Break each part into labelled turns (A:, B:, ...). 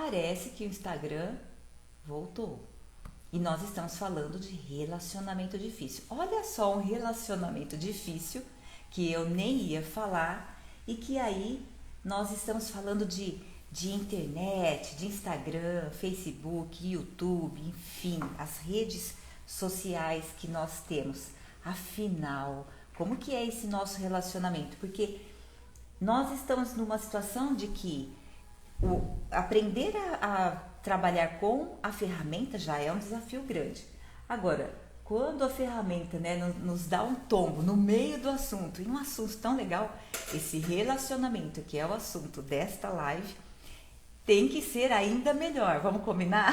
A: parece que o Instagram voltou. E nós estamos falando de relacionamento difícil. Olha só, um relacionamento difícil que eu nem ia falar e que aí nós estamos falando de internet, de Instagram, Facebook, YouTube, enfim, as redes sociais que nós temos. Afinal, como que é esse nosso relacionamento? Porque nós estamos numa situação de que aprender a trabalhar com a ferramenta já é um desafio grande. Agora, quando a ferramenta, né, nos dá um tombo no meio do assunto, e um assunto tão legal, esse relacionamento, que é o assunto desta live, tem que ser ainda melhor. Vamos combinar?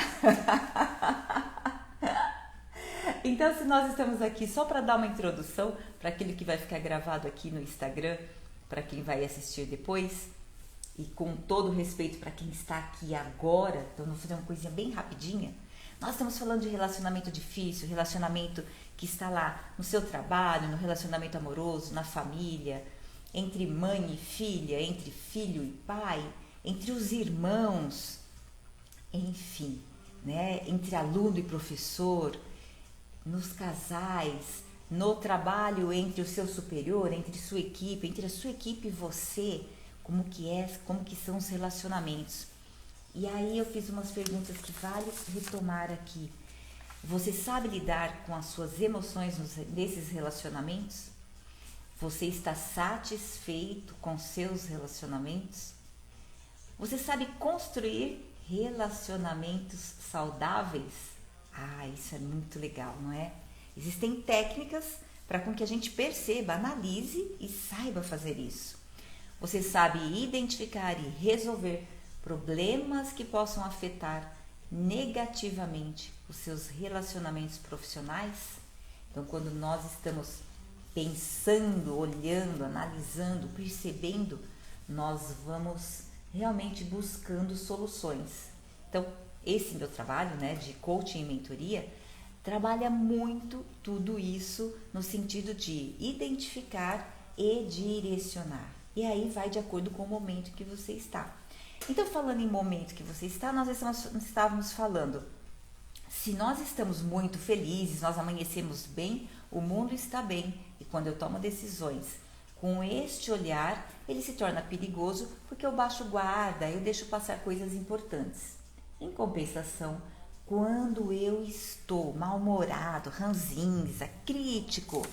A: Então, se nós estamos aqui só para dar uma introdução para aquele que vai ficar gravado aqui no Instagram, para quem vai assistir depois, e com todo respeito para quem está aqui agora, então vamos fazer uma coisinha bem rapidinha. Nós estamos falando de relacionamento difícil, relacionamento que está lá no seu trabalho, no relacionamento amoroso, na família, entre mãe e filha, entre filho e pai, entre os irmãos, enfim, né? Entre aluno e professor, nos casais, no trabalho entre o seu superior, entre sua equipe, entre a sua equipe e você, como que são os relacionamentos. E aí eu fiz umas perguntas que vale retomar aqui. Você sabe lidar com as suas emoções nesses relacionamentos? Você está satisfeito com seus relacionamentos? Você sabe construir relacionamentos saudáveis? Ah, isso é muito legal, não é? Existem técnicas para com que a gente perceba, analise e saiba fazer isso. Você sabe identificar e resolver problemas que possam afetar negativamente os seus relacionamentos profissionais? Então, quando nós estamos pensando, olhando, analisando, percebendo, nós vamos realmente buscando soluções. Então, esse meu trabalho, né, de coaching e mentoria, trabalha muito tudo isso no sentido de identificar e direcionar. E aí vai de acordo com o momento que você está. Então, falando em momento que você está, nós estávamos falando, se nós estamos muito felizes, nós amanhecemos bem, o mundo está bem. E quando eu tomo decisões com este olhar, ele se torna perigoso porque eu baixo guarda, eu deixo passar coisas importantes. Em compensação, quando eu estou mal-humorado, ranzinza, crítico, o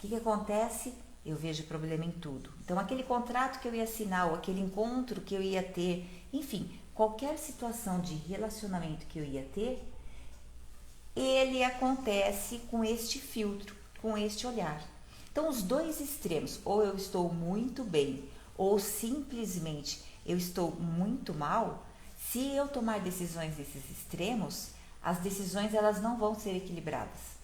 A: que acontece? Eu vejo problema em tudo. Então, aquele contrato que eu ia assinar, ou aquele encontro que eu ia ter, enfim, qualquer situação de relacionamento que eu ia ter, ele acontece com este filtro, com este olhar. Então, os dois extremos, ou eu estou muito bem, ou simplesmente eu estou muito mal, se eu tomar decisões desses extremos, as decisões elas não vão ser equilibradas.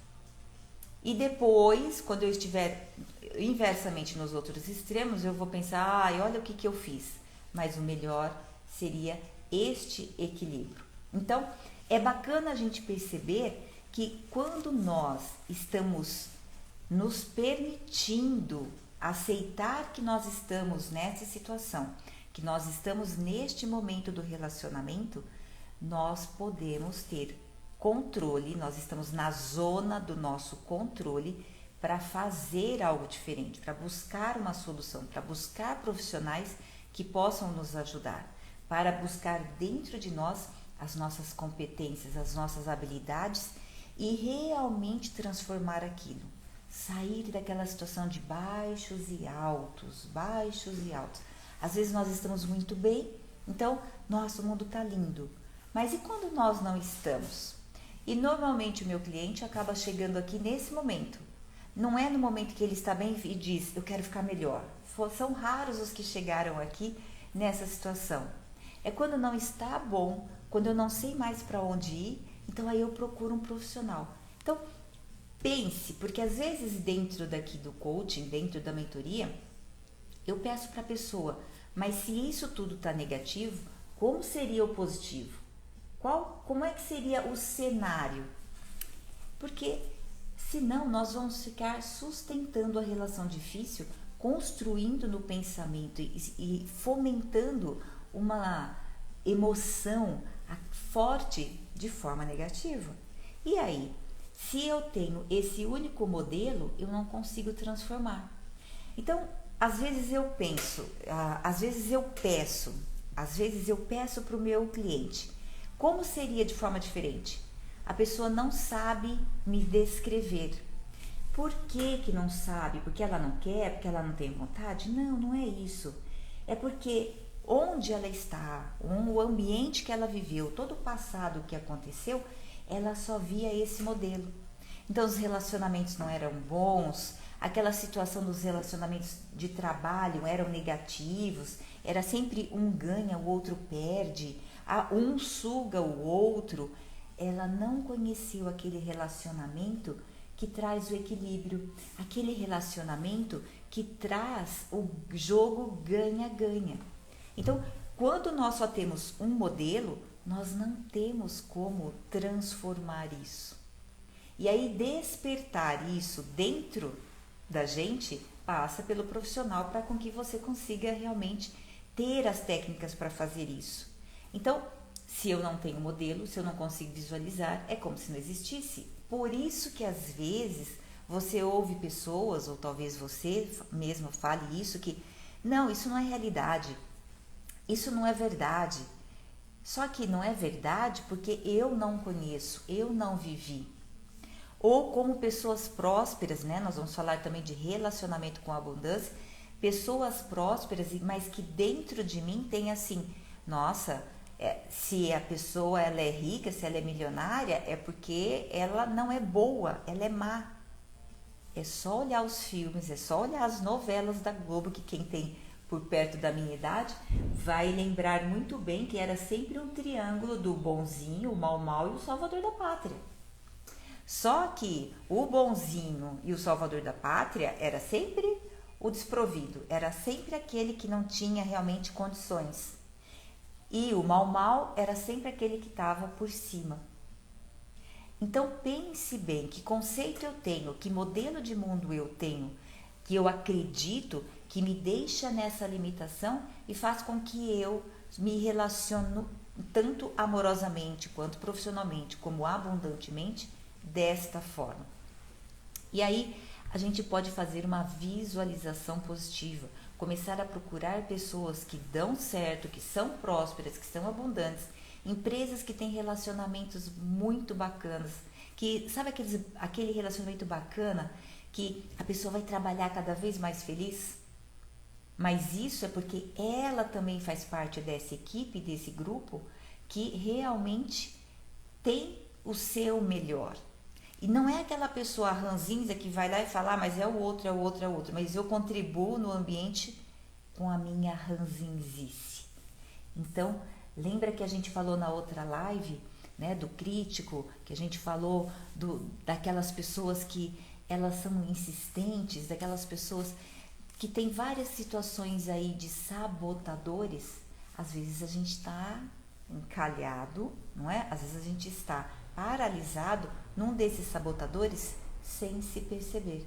A: E depois, quando eu estiver inversamente nos outros extremos, eu vou pensar, olha o que eu fiz. Mas o melhor seria este equilíbrio. Então, é bacana a gente perceber que quando nós estamos nos permitindo aceitar que nós estamos nessa situação, que nós estamos neste momento do relacionamento, nós podemos ter controle, nós estamos na zona do nosso controle para fazer algo diferente, para buscar uma solução, para buscar profissionais que possam nos ajudar, para buscar dentro de nós as nossas competências, as nossas habilidades e realmente transformar aquilo. Sair daquela situação de baixos e altos, baixos e altos. Às vezes nós estamos muito bem, então, nossa, o mundo está lindo. Mas e quando nós não estamos? E normalmente o meu cliente acaba chegando aqui nesse momento. Não é no momento que ele está bem e diz, eu quero ficar melhor. São raros os que chegaram aqui nessa situação. É quando não está bom, quando eu não sei mais para onde ir, então aí eu procuro um profissional. Então, pense, porque às vezes dentro daqui do coaching, dentro da mentoria, eu peço para a pessoa, mas se isso tudo está negativo, como seria o positivo? Como é que seria o cenário? Porque senão nós vamos ficar sustentando a relação difícil, construindo no pensamento e fomentando emoção forte de forma negativa. E aí, se eu tenho esse único modelo, eu não consigo transformar. Então, às vezes eu penso, às vezes eu peço para o meu cliente, como seria de forma diferente? A pessoa não sabe me descrever. Por que não sabe? Porque ela não quer? Porque ela não tem vontade? Não, não é isso. É porque onde ela está, o ambiente que ela viveu, todo o passado que aconteceu, ela só via esse modelo. Então os relacionamentos não eram bons, aquela situação dos relacionamentos de trabalho eram negativos, era sempre um ganha, o outro perde, um suga o outro. Ela não conheceu aquele relacionamento que traz o equilíbrio, aquele relacionamento que traz o jogo ganha-ganha. Então, quando nós só temos um modelo, nós não temos como transformar isso. E aí, despertar isso dentro da gente passa pelo profissional para com que você consiga realmente ter as técnicas para fazer isso. Então, se eu não tenho modelo, se eu não consigo visualizar, é como se não existisse. Por isso que às vezes você ouve pessoas, ou talvez você mesmo fale isso, que não, isso não é realidade, isso não é verdade. Só que não é verdade porque eu não conheço, eu não vivi. Ou como pessoas prósperas, né? Nós vamos falar também de relacionamento com abundância, pessoas prósperas, mas que dentro de mim tem assim, nossa, se a pessoa ela é rica, se ela é milionária, é porque ela não é boa, ela é má. É só olhar os filmes, é só olhar as novelas da Globo, que quem tem por perto da minha idade vai lembrar muito bem que era sempre um triângulo do bonzinho, o mau e o salvador da pátria. Só que o bonzinho e o salvador da pátria era sempre o desprovido, era sempre aquele que não tinha realmente condições. E o mau era sempre aquele que estava por cima. Então pense bem, que conceito eu tenho, que modelo de mundo eu tenho, que eu acredito que me deixa nessa limitação e faz com que eu me relaciono tanto amorosamente quanto profissionalmente como abundantemente desta forma. E aí a gente pode fazer uma visualização positiva, começar a procurar pessoas que dão certo, que são prósperas, que são abundantes, empresas que têm relacionamentos muito bacanas, que sabe aquele relacionamento bacana que a pessoa vai trabalhar cada vez mais feliz? Mas isso é porque ela também faz parte dessa equipe, desse grupo, que realmente tem o seu melhor. E não é aquela pessoa ranzinza que vai lá e fala, mas é o outro, mas eu contribuo no ambiente com a minha ranzinzice. Então, lembra que a gente falou na outra live, né, do crítico, que a gente falou daquelas pessoas que elas são insistentes, daquelas pessoas que tem várias situações aí de sabotadores. Às vezes a gente está encalhado, não é? Às vezes a gente está paralisado num desses sabotadores sem se perceber.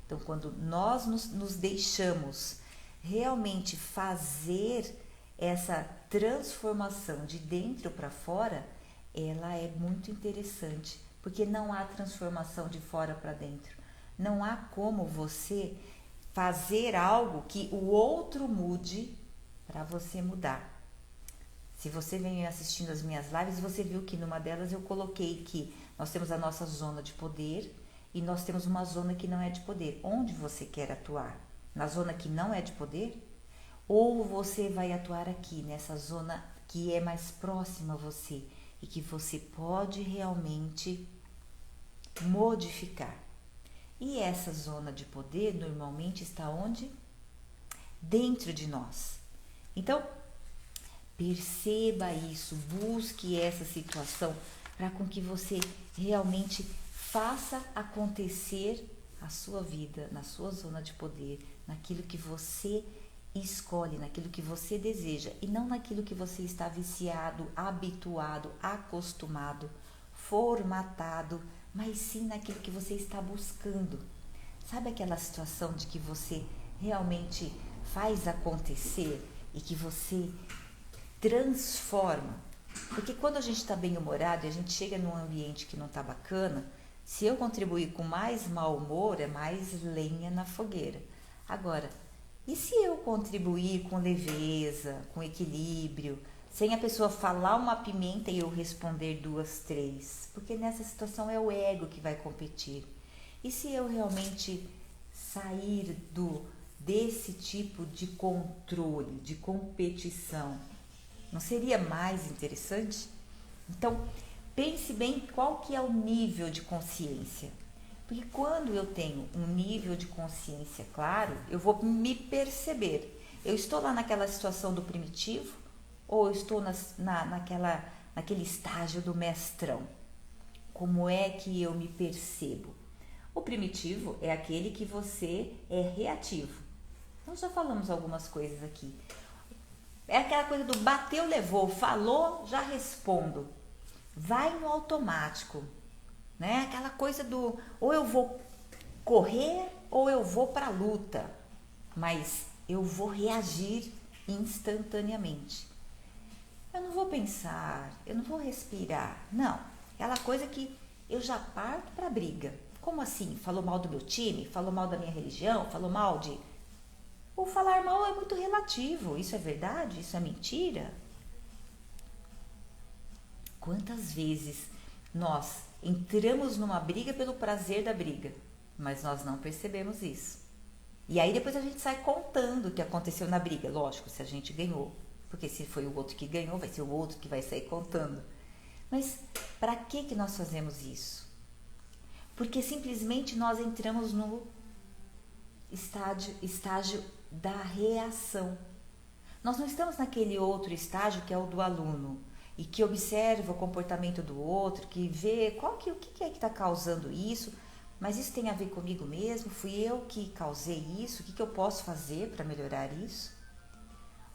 A: Então, quando nós nos deixamos realmente fazer essa transformação de dentro para fora, ela é muito interessante, porque não há transformação de fora para dentro. Não há como você fazer algo que o outro mude para você mudar. Se você vem assistindo as minhas lives, você viu que numa delas eu coloquei que nós temos a nossa zona de poder e nós temos uma zona que não é de poder. Onde você quer atuar? Na zona que não é de poder? Ou você vai atuar aqui, nessa zona que é mais próxima a você e que você pode realmente modificar? E essa zona de poder normalmente está onde? Dentro de nós. Então, perceba isso, busque essa situação para com que você realmente faça acontecer a sua vida, na sua zona de poder, naquilo que você escolhe, naquilo que você deseja e não naquilo que você está viciado, habituado, acostumado, formatado, mas sim naquilo que você está buscando. Sabe aquela situação de que você realmente faz acontecer e que você transforma. Porque quando a gente está bem-humorado e a gente chega num ambiente que não está bacana, se eu contribuir com mais mau humor, é mais lenha na fogueira. Agora, e se eu contribuir com leveza, com equilíbrio, sem a pessoa falar uma pimenta e eu responder 2, 3? Porque nessa situação é o ego que vai competir. E se eu realmente sair desse tipo de controle, de competição, não seria mais interessante? Então, pense bem qual que é o nível de consciência. Porque quando eu tenho um nível de consciência claro, eu vou me perceber. Eu estou lá naquela situação do primitivo ou eu estou naquele estágio do mestrão? Como é que eu me percebo? O primitivo é aquele que você é reativo. Nós já falamos algumas coisas aqui. É aquela coisa do bateu, levou, falou, já respondo. Vai no automático, né? Aquela coisa do ou eu vou correr ou eu vou para a luta, mas eu vou reagir instantaneamente. Eu não vou pensar, eu não vou respirar, não. Aquela coisa que eu já parto para a briga. Como assim? Falou mal do meu time? Falou mal da minha religião? Falou mal de... O falar mal é muito relativo. Isso é verdade? Isso é mentira? Quantas vezes nós entramos numa briga pelo prazer da briga, mas nós não percebemos isso. E aí depois a gente sai contando o que aconteceu na briga. Lógico, se a gente ganhou. Porque se foi o outro que ganhou, vai ser o outro que vai sair contando. Mas para que nós fazemos isso? Porque simplesmente nós entramos no estágio da reação. Nós não estamos naquele outro estágio que é o do aluno e que observa o comportamento do outro, que vê o que é que está causando isso, mas isso tem a ver comigo mesmo? Fui eu que causei isso? O que eu posso fazer para melhorar isso?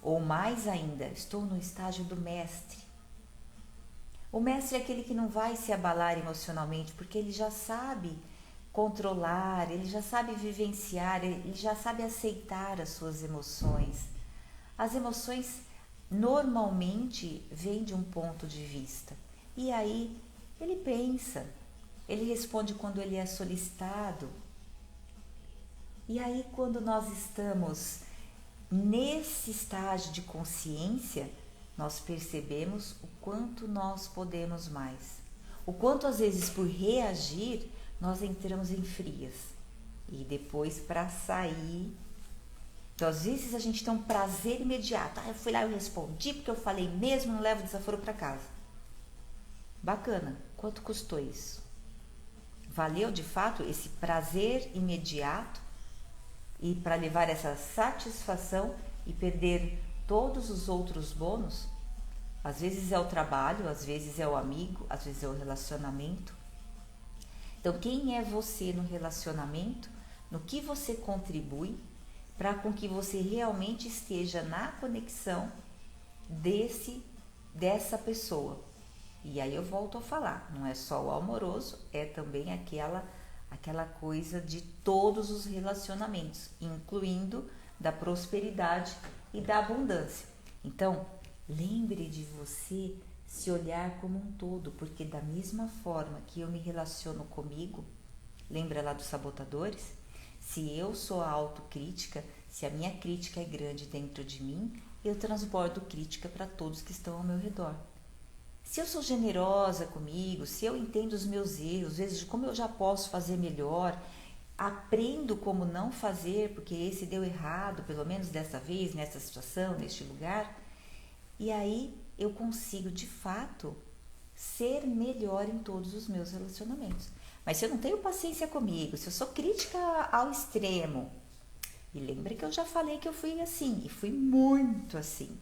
A: Ou mais ainda, estou no estágio do mestre. O mestre é aquele que não vai se abalar emocionalmente, porque ele já sabe controlar, ele já sabe vivenciar, ele já sabe aceitar as suas emoções. As emoções normalmente vêm de um ponto de vista. E aí ele pensa, ele responde quando ele é solicitado. E aí quando nós estamos nesse estágio de consciência, nós percebemos o quanto nós podemos mais. O quanto às vezes por reagir, nós entramos em frias. E depois para sair... Então às vezes a gente tem um prazer imediato. Eu fui lá e respondi porque eu falei mesmo, não levo desaforo para casa. Bacana. Quanto custou isso? Valeu de fato esse prazer imediato e para levar essa satisfação e perder todos os outros bônus? Às vezes é o trabalho, às vezes é o amigo, às vezes é o relacionamento. Então, quem é você no relacionamento? No que você contribui para com que você realmente esteja na conexão dessa pessoa? E aí eu volto a falar, não é só o amoroso, é também aquela coisa de todos os relacionamentos, incluindo da prosperidade e da abundância. Então, lembre de você se olhar como um todo, porque da mesma forma que eu me relaciono comigo, lembra lá dos sabotadores? Se eu sou a autocrítica, se a minha crítica é grande dentro de mim, eu transbordo crítica para todos que estão ao meu redor. Se eu sou generosa comigo, se eu entendo os meus erros, às vezes como eu já posso fazer melhor, aprendo como não fazer, porque esse deu errado, pelo menos dessa vez, nessa situação, neste lugar, e aí eu consigo de fato ser melhor em todos os meus relacionamentos. Mas se eu não tenho paciência comigo, se eu sou crítica ao extremo, e lembra que eu já falei que eu fui assim, e fui muito assim,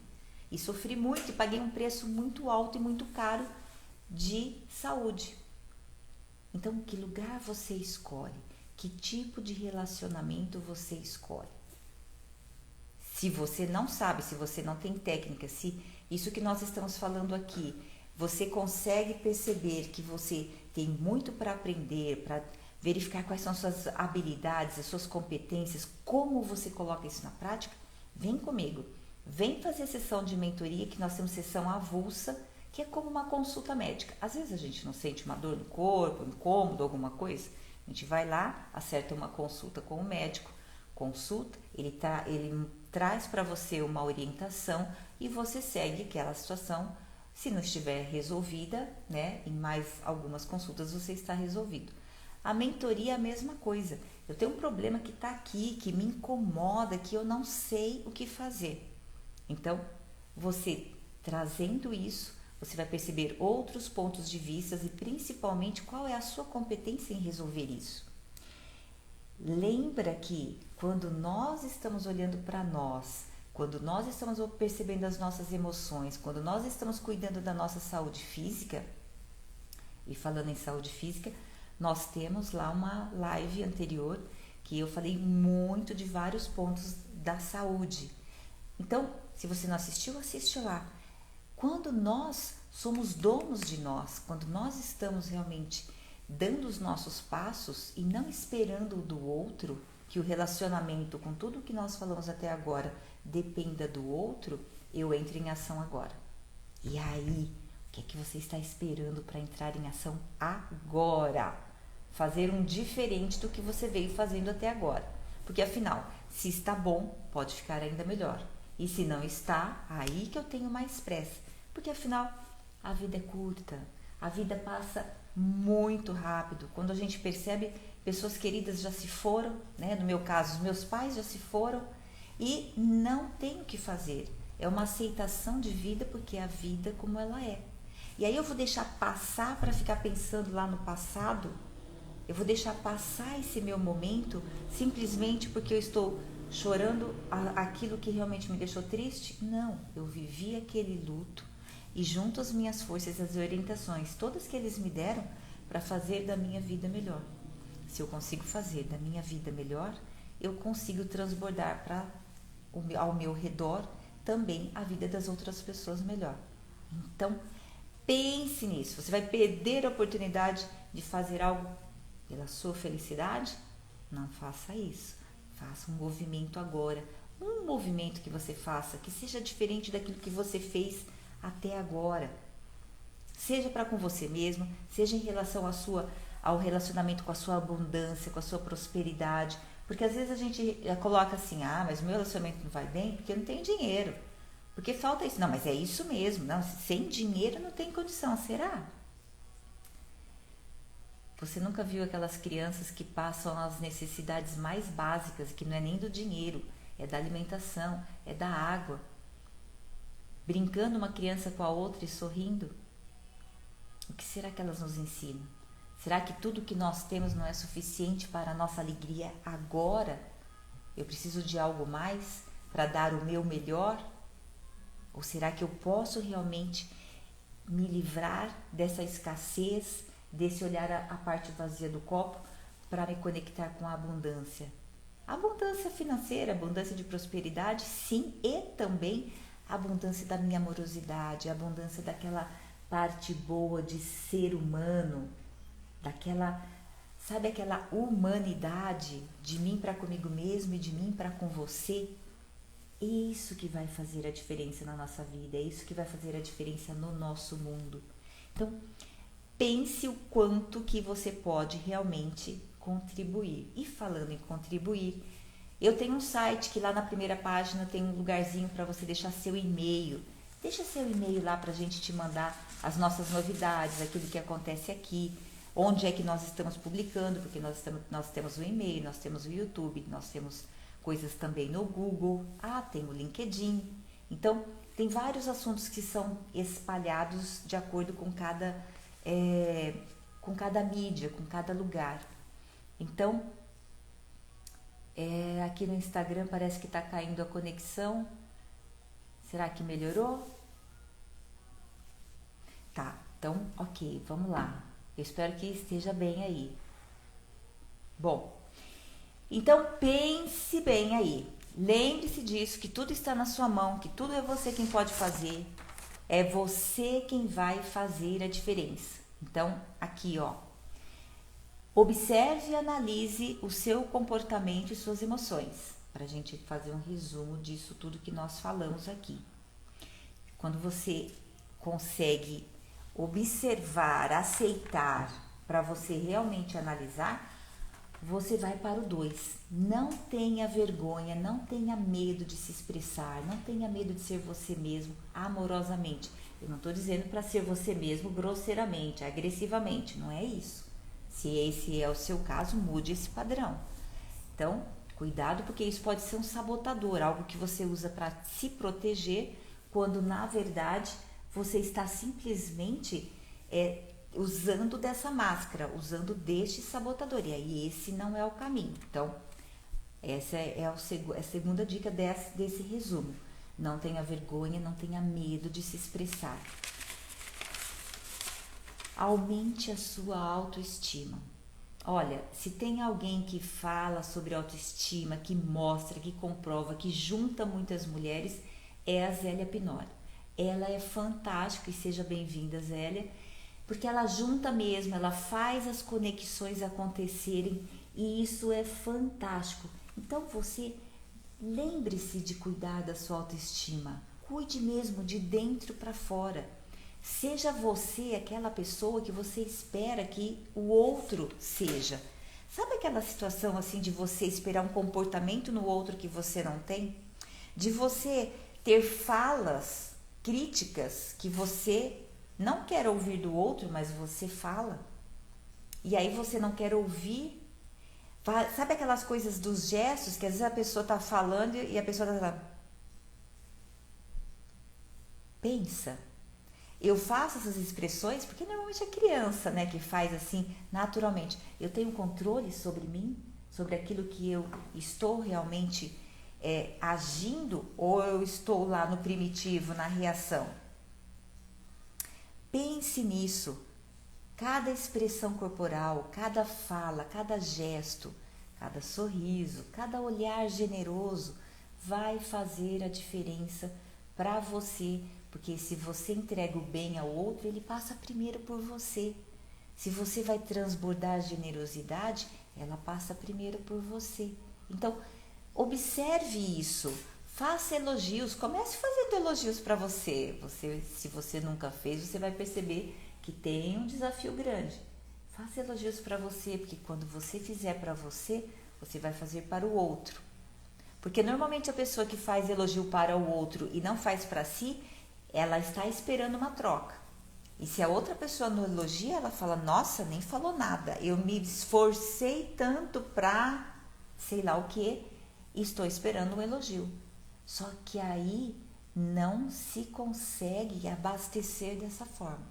A: e sofri muito e paguei um preço muito alto e muito caro de saúde. Então, que lugar você escolhe? Que tipo de relacionamento você escolhe? Se você não sabe, se você não tem técnica, se isso que nós estamos falando aqui, você consegue perceber que você tem muito para aprender, para verificar quais são as suas habilidades, as suas competências, como você coloca isso na prática, vem comigo. vem fazer sessão de mentoria, que nós temos sessão avulsa, que é como uma consulta médica. Às vezes a gente não sente uma dor no corpo, um incômodo, alguma coisa, a gente vai lá, acerta uma consulta com o médico, consulta, ele traz para você uma orientação e você segue aquela situação. Se não estiver resolvida, né, em mais algumas consultas você está resolvido. A mentoria é a mesma coisa. Eu tenho um problema que está aqui, que me incomoda, que eu não sei o que fazer. Então, você trazendo isso, você vai perceber outros pontos de vista e principalmente qual é a sua competência em resolver isso. Lembra que quando nós estamos olhando para nós, quando nós estamos percebendo as nossas emoções, quando nós estamos cuidando da nossa saúde física, e falando em saúde física, nós temos lá uma live anterior que eu falei muito de vários pontos da saúde. Então, se você não assistiu, assiste lá. Quando nós somos donos de nós, quando nós estamos realmente dando os nossos passos e não esperando do outro, que o relacionamento, com tudo que nós falamos até agora, dependa do outro, eu entro em ação agora. E aí, o que é que você está esperando para entrar em ação agora? Fazer um diferente do que você veio fazendo até agora. Porque afinal, se está bom, pode ficar ainda melhor. E se não está, aí que eu tenho mais pressa. Porque afinal, a vida é curta, a vida passa muito rápido. Quando a gente percebe, pessoas queridas já se foram, né? No meu caso, os meus pais já se foram e não tem o que fazer. É uma aceitação de vida, porque é a vida como ela é. E aí eu vou deixar passar para ficar pensando lá no passado? Eu vou deixar passar esse meu momento simplesmente porque eu estou chorando aquilo que realmente me deixou triste? Não, eu vivi aquele luto e junto às minhas forças, as orientações, todas que eles me deram para fazer da minha vida melhor. Se eu consigo fazer da minha vida melhor, eu consigo transbordar ao meu redor também a vida das outras pessoas melhor. Então, pense nisso. Você vai perder a oportunidade de fazer algo pela sua felicidade? Não faça isso. Faça um movimento agora. Um movimento que você faça que seja diferente daquilo que você fez até agora. Seja para com você mesmo, seja em relação ao relacionamento com a sua abundância, com a sua prosperidade. Porque às vezes a gente coloca assim, mas o meu relacionamento não vai bem porque eu não tenho dinheiro. Porque falta isso. Não, mas é isso mesmo. Não, sem dinheiro não tem condição. Será? Você nunca viu aquelas crianças que passam as necessidades mais básicas, que não é nem do dinheiro, é da alimentação, é da água. Brincando uma criança com a outra e sorrindo. O que será que elas nos ensinam? Será que tudo que nós temos não é suficiente para a nossa alegria agora? Eu preciso de algo mais para dar o meu melhor? Ou será que eu posso realmente me livrar dessa escassez, desse olhar a parte vazia do copo para me conectar com a abundância? Abundância financeira, abundância de prosperidade, sim, e também a abundância da minha amorosidade, a abundância daquela parte boa de ser humano, daquela, sabe, aquela humanidade de mim para comigo mesmo e de mim para com você. É isso que vai fazer a diferença na nossa vida, é isso que vai fazer a diferença no nosso mundo. Então, pense o quanto que você pode realmente contribuir. E falando em contribuir, eu tenho um site que lá na primeira página tem um lugarzinho para você deixar seu e-mail. Deixa seu e-mail lá para a gente te mandar as nossas novidades, aquilo que acontece aqui, onde é que nós estamos publicando, porque nós temos o e-mail, nós temos o YouTube, nós temos coisas também no Google, tem o LinkedIn. Então, tem vários assuntos que são espalhados de acordo com cada mídia, com cada lugar. Então, aqui no Instagram parece que está caindo a conexão. Será que melhorou? Tá, então, ok, vamos lá. Eu espero que esteja bem aí. Bom, então pense bem aí. Lembre-se disso, que tudo está na sua mão, que tudo é você quem pode fazer. É você quem vai fazer a diferença. Então, aqui, observe e analise o seu comportamento e suas emoções, para a gente fazer um resumo disso tudo que nós falamos aqui. Quando você consegue observar, aceitar, para você realmente analisar, você vai para o 2. Não tenha vergonha, não tenha medo de se expressar, não tenha medo de ser você mesmo amorosamente. Eu não estou dizendo para ser você mesmo grosseiramente, agressivamente, não é isso. Se esse é o seu caso, mude esse padrão. Então, cuidado, porque isso pode ser um sabotador, algo que você usa para se proteger, quando na verdade você está simplesmente usando dessa máscara, usando deste sabotador, e aí esse não é o caminho. Então, essa é a segunda dica desse resumo. Não tenha vergonha, não tenha medo de se expressar. Aumente a sua autoestima. Olha, se tem alguém que fala sobre autoestima, que mostra, que comprova, que junta muitas mulheres, é a Zélia Pinor. Ela é fantástica, e seja bem-vinda, Zélia, porque ela junta mesmo, ela faz as conexões acontecerem, e isso é fantástico. Então você lembre-se de cuidar da sua autoestima, cuide mesmo de dentro para fora. Seja você aquela pessoa que você espera que o outro seja. Sabe aquela situação assim de você esperar um comportamento no outro que você não tem? De você ter falas críticas que você não quer ouvir do outro, mas você fala. E aí você não quer ouvir. Sabe aquelas coisas dos gestos que às vezes a pessoa está falando e a pessoa está falando. Pensa. Eu faço essas expressões porque normalmente é criança, né, que faz assim naturalmente. Eu tenho controle sobre mim, sobre aquilo que eu estou realmente agindo, ou eu estou lá no primitivo, na reação? Pense nisso. Cada expressão corporal, cada fala, cada gesto, cada sorriso, cada olhar generoso vai fazer a diferença para você, porque se você entrega o bem ao outro, ele passa primeiro por você. Se você vai transbordar generosidade, ela passa primeiro por você. Então, observe isso. Faça elogios, comece fazendo elogios para você. Se você nunca fez, você vai perceber que tem um desafio grande. Faça elogios para você, porque quando você fizer para você, você vai fazer para o outro. Porque normalmente a pessoa que faz elogio para o outro e não faz para si, ela está esperando uma troca. E se a outra pessoa não elogia, ela fala, nossa, nem falou nada. Eu me esforcei tanto para sei lá o que, e estou esperando um elogio. Só que aí não se consegue abastecer dessa forma.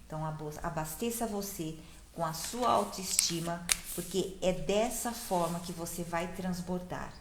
A: Então, abasteça você com a sua autoestima, porque é dessa forma que você vai transbordar.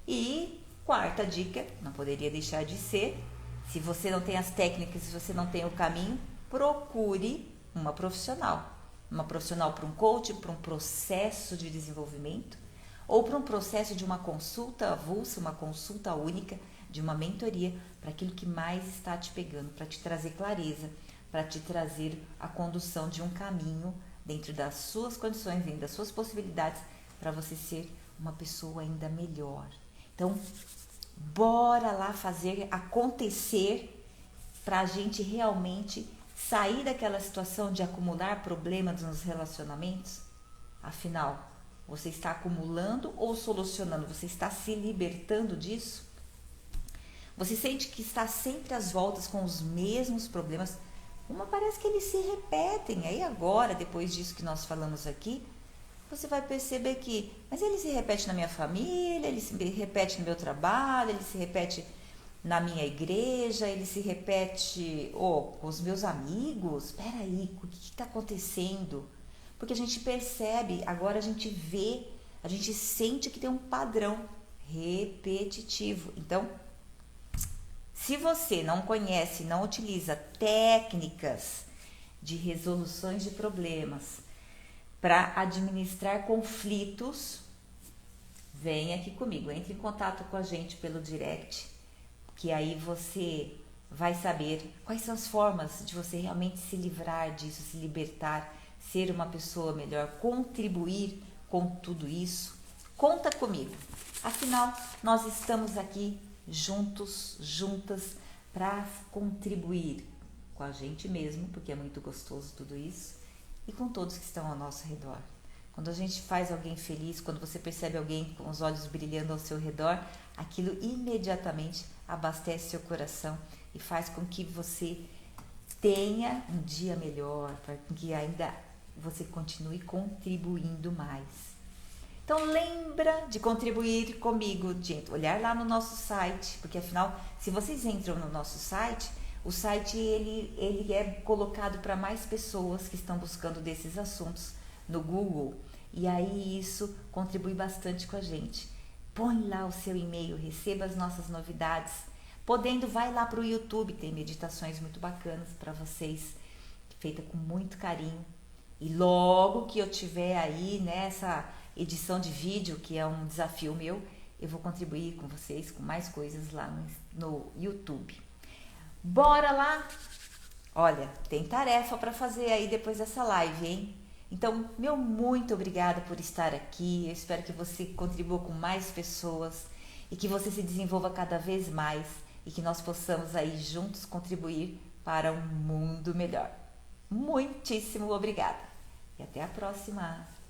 A: E quarta dica, não poderia deixar de ser, se você não tem as técnicas, se você não tem o caminho, procure uma profissional. Uma profissional para um coaching, para um processo de desenvolvimento, ou para um processo de uma consulta avulsa, uma consulta única, de uma mentoria, para aquilo que mais está te pegando, para te trazer clareza, para te trazer a condução de um caminho dentro das suas condições, dentro das suas possibilidades, para você ser uma pessoa ainda melhor. Então, bora lá fazer acontecer para a gente realmente sair daquela situação de acumular problemas nos relacionamentos. Afinal, você está acumulando ou solucionando? Você está se libertando disso? Você sente que está sempre às voltas com os mesmos problemas? Parece que eles se repetem. Aí agora, depois disso que nós falamos aqui, você vai perceber que, mas ele se repete na minha família, ele se repete no meu trabalho, ele se repete na minha igreja, ele se repete com os meus amigos. Espera aí, o que está acontecendo? Porque a gente percebe, agora a gente vê, a gente sente que tem um padrão repetitivo. Então, se você não conhece, não utiliza técnicas de resoluções de problemas para administrar conflitos, vem aqui comigo, entre em contato com a gente pelo direct, que aí você vai saber quais são as formas de você realmente se livrar disso, se libertar, ser uma pessoa melhor, contribuir com tudo isso, conta comigo. Afinal, nós estamos aqui juntos, juntas, para contribuir com a gente mesmo, porque é muito gostoso tudo isso, e com todos que estão ao nosso redor. Quando a gente faz alguém feliz, quando você percebe alguém com os olhos brilhando ao seu redor, aquilo imediatamente abastece seu coração e faz com que você tenha um dia melhor, para que ainda você continue contribuindo mais. Então lembra de contribuir comigo, de olhar lá no nosso site, porque afinal, se vocês entram no nosso site, o site ele é colocado para mais pessoas que estão buscando desses assuntos no Google, e aí isso contribui bastante com a gente. Põe lá o seu e-mail, receba as nossas novidades. Podendo, vai lá para o YouTube, tem meditações muito bacanas para vocês, feita com muito carinho. E logo que eu tiver aí nessa edição de vídeo, que é um desafio meu, eu vou contribuir com vocês com mais coisas lá no YouTube. Bora lá? Olha, tem tarefa para fazer aí depois dessa live, hein? Então, meu muito obrigada por estar aqui. Eu espero que você contribua com mais pessoas e que você se desenvolva cada vez mais e que nós possamos aí juntos contribuir para um mundo melhor. Muitíssimo obrigada e até a próxima!